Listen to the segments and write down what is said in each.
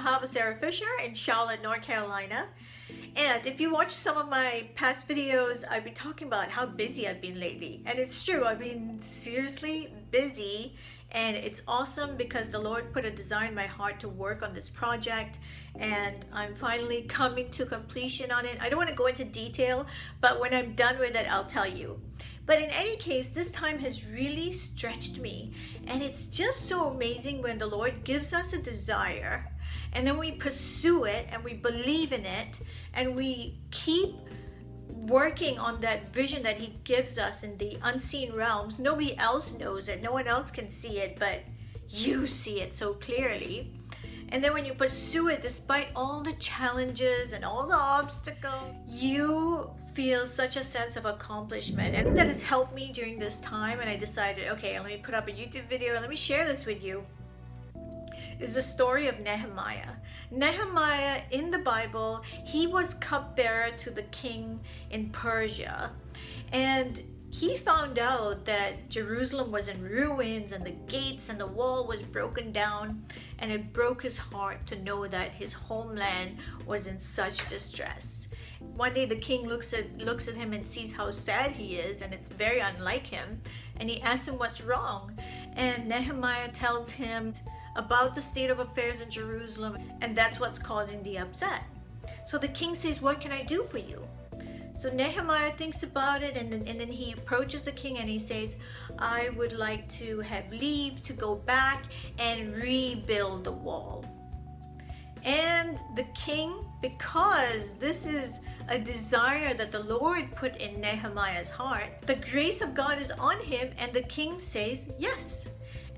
Ahava in Charlotte, North Carolina. And if you watch some of my past videos, I've been talking about how busy I've been lately. And it's true, I've been seriously busy. And it's awesome because the Lord put a desire in my heart to work on this project. And I'm finally coming to completion on it. I don't want to go into detail, but when I'm done with it, I'll tell you. But in any case, this time has really stretched me. And it's just so amazing when the Lord gives us a desire and then we pursue it and we believe in it and we keep working on that vision that He gives us in the unseen realms. Nobody else knows it. No one else can see it, but you see it so clearly. And then when you pursue it, despite all the challenges and all the obstacles, you feel such a sense of accomplishment. And that has helped me during this time. And I decided, okay, let me put up a YouTube video and let me share this with you. Is the story of Nehemiah. Nehemiah in the Bible, he was cupbearer to the king in Persia. And he found out that Jerusalem was in ruins and the gates and the wall was broken down, and it broke his heart to know that his homeland was in such distress. One day the king looks at him and sees how sad he is, and it's very unlike him, and he asks him what's wrong. And Nehemiah tells him about the state of affairs in Jerusalem, and that's what's causing the upset. So the king says, what can I do for you? So Nehemiah thinks about it, and then he approaches the king and he says, I would like to have leave to go back and rebuild the wall. And the king, because this is a desire that the Lord put in Nehemiah's heart, the grace of God is on him, and the king says yes.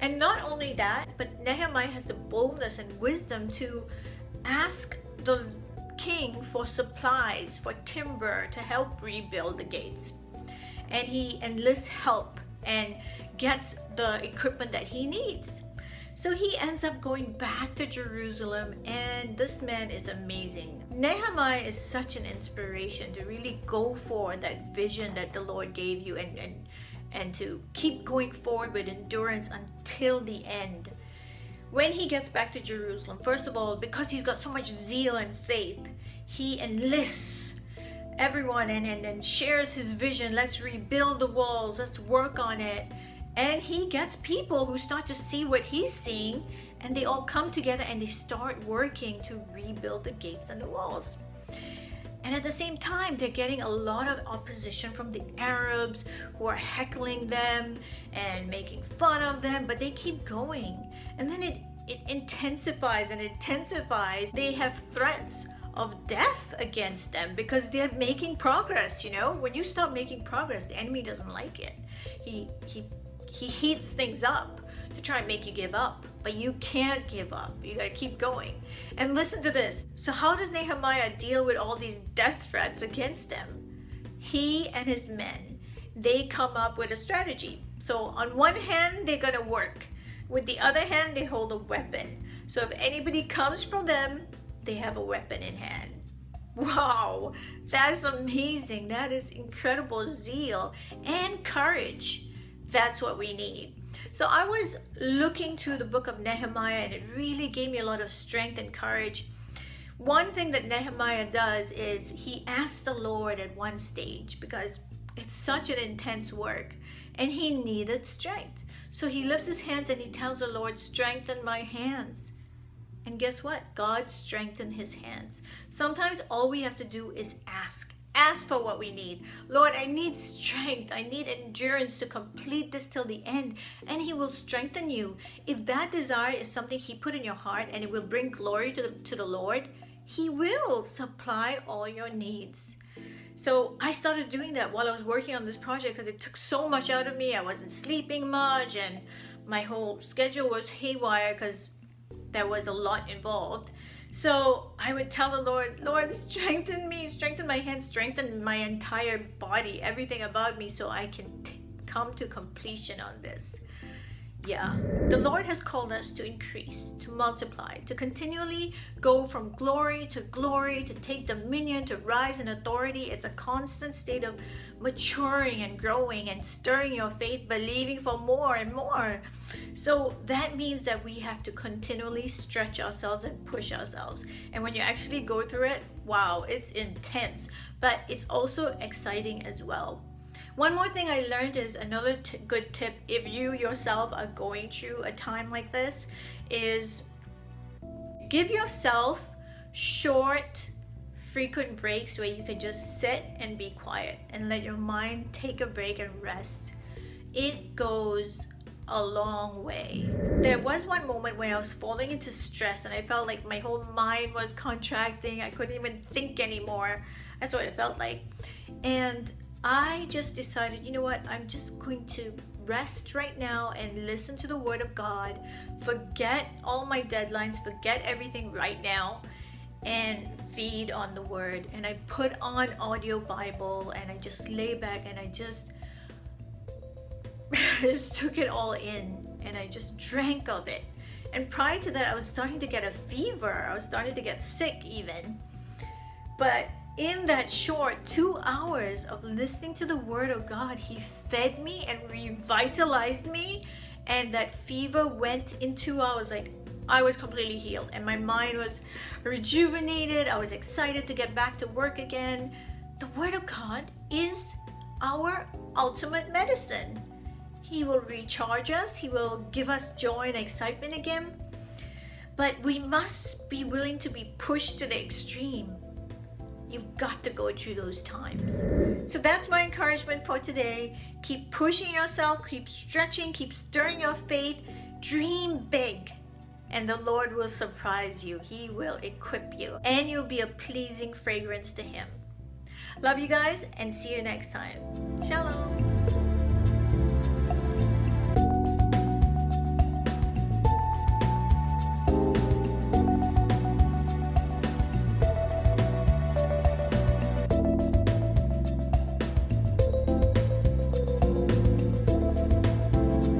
And not only that, but Nehemiah has the boldness and wisdom to ask the king for supplies, for timber to help rebuild the gates. And he enlists help and gets the equipment that he needs. So he ends up going back to Jerusalem, and this man is amazing. Nehemiah is such an inspiration to really go for that vision that the Lord gave you and to keep going forward with endurance until the end. When he gets back to Jerusalem, first of all, because he's got so much zeal and faith, he enlists everyone and shares his vision. Let's rebuild the walls, let's work on it. And he gets people who start to see what he's seeing, and they all come together and they start working to rebuild the gates and the walls. And at the same time, they're getting a lot of opposition from the Arabs who are heckling them and making fun of them, but they keep going. And then it intensifies and intensifies. They have threats of death against them because they're making progress. You know, when you stop making progress, the enemy doesn't like it. He heats things up to try and make you give up, but you can't give up. You gotta keep going. And listen to this. So how does Nehemiah deal with all these death threats against them? He and his men, they come up with a strategy. So on one hand, they're gonna work. With the other hand, they hold a weapon. So if anybody comes from them, they have a weapon in hand. Wow, that's amazing. That is incredible zeal and courage. That's what we need. So I was looking through the book of Nehemiah, and it really gave me a lot of strength and courage. One thing that Nehemiah does is he asks the Lord at one stage, because it's such an intense work and he needed strength. So he lifts his hands and he tells the Lord, strengthen my hands. And guess what? God strengthened his hands. Sometimes all we have to do is ask. Ask for what we need. Lord, I need strength. I need endurance to complete this till the end. And he will strengthen you. If that desire is something he put in your heart and it will bring glory to the Lord, he will supply all your needs. So I started doing that while I was working on this project because it took so much out of me. I wasn't sleeping much and my whole schedule was haywire because there was a lot involved. So I would tell the Lord, Lord, strengthen me, strengthen my hands, strengthen my entire body, everything about me, so I can come to completion on this. Yeah, the Lord has called us to increase, to multiply, to continually go from glory, to take dominion, to rise in authority. It's a constant state of maturing and growing and stirring your faith, believing for more and more. So that means that we have to continually stretch ourselves and push ourselves. And when you actually go through it, wow, it's intense, but it's also exciting as well. One more thing I learned is another good tip if you yourself are going through a time like this is give yourself short, frequent breaks where you can just sit and be quiet and let your mind take a break and rest. It goes a long way. There was one moment where I was falling into stress and I felt like my whole mind was contracting. I couldn't even think anymore. That's what it felt like. And I just decided, you know what, I'm just going to rest right now and listen to the Word of God, forget all my deadlines, forget everything right now, and feed on the Word. And I put on audio Bible and I just lay back and I just took it all in and I just drank of it. And prior to that, I was starting to get a fever. I was starting to get sick even. But in that short 2 hours of listening to the Word of God, He fed me and revitalized me, and that fever went in 2 hours. Like, I was completely healed and my mind was rejuvenated. I was excited to get back to work again. The Word of God is our ultimate medicine. He will recharge us. He will give us joy and excitement again. But we must be willing to be pushed to the extreme. You've got to go through those times. So that's my encouragement for today. Keep pushing yourself, keep stretching, keep stirring your faith. Dream big, and the Lord will surprise you. He will equip you, and you'll be a pleasing fragrance to Him. Love you guys, and see you next time. Shalom.